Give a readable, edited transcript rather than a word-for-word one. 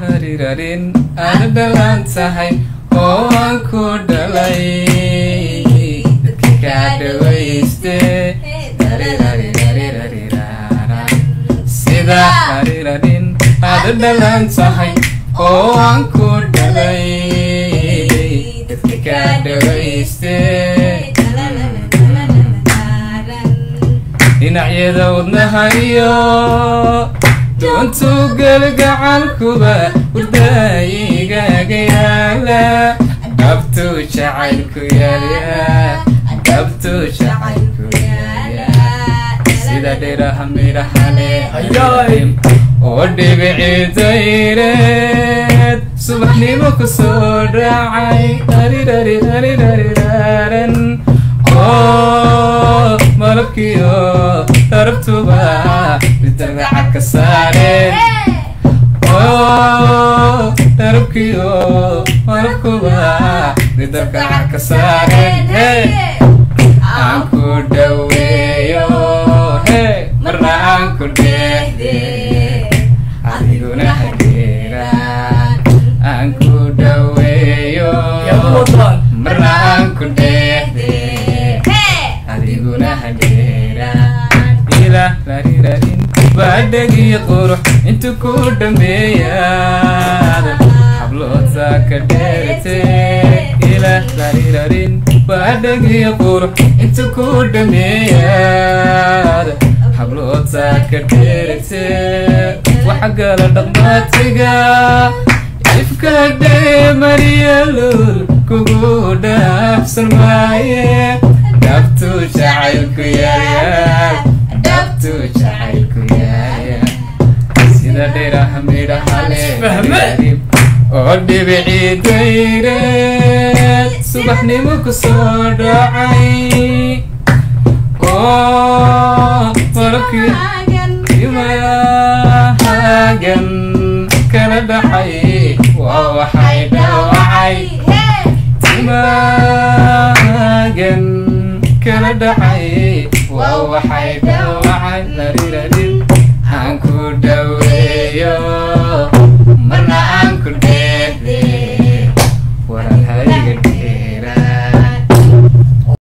Rirarin ada dalam sahay oo aan ku dhalay dadka ka dhawayste sida rirarin ada dalam sahay oo aan ku dhalay dadka ka dhawayste dhinacyada wadnaha iyo doontu galgacalkuba hurdaayigaga yaala dhabtu jacaylku yaala dhabtu jacaylku yaala sida dhiraha midhahale oo dhibicii dayreed subaxnimo ku soo dhacay arirarirarirariran oo malabkiyo darabtuba midabacad ka saareen oo darabkiyo malabkuba midabacad ka saareen aan ku dhaweeyo marna aan ku dheehde adiguna hageeraan aan ku dhaweeyo marna aan ku dheehde adiguna hageeraan ila larirarin baadhagi qurux intu ku dhameeyaad habloodsa ka dheerte ila larirarin baadhagi qurux intu ku dhameeyaad habloodsa ka dheerte waxa gala dhaqmaatiga ifka dheemariyalul kugu dhaafsan maaye dhabtu jacaylku yaryar dhabtu jacaylku yaryar sida dhiraha midhahale oo dhibicii dayreed subaxnimo ku soo dhacay oo malabkii imaagan kala dhacay waa waxay dhawacay imaagan kala dhacay waa waxay dhawacay larirarin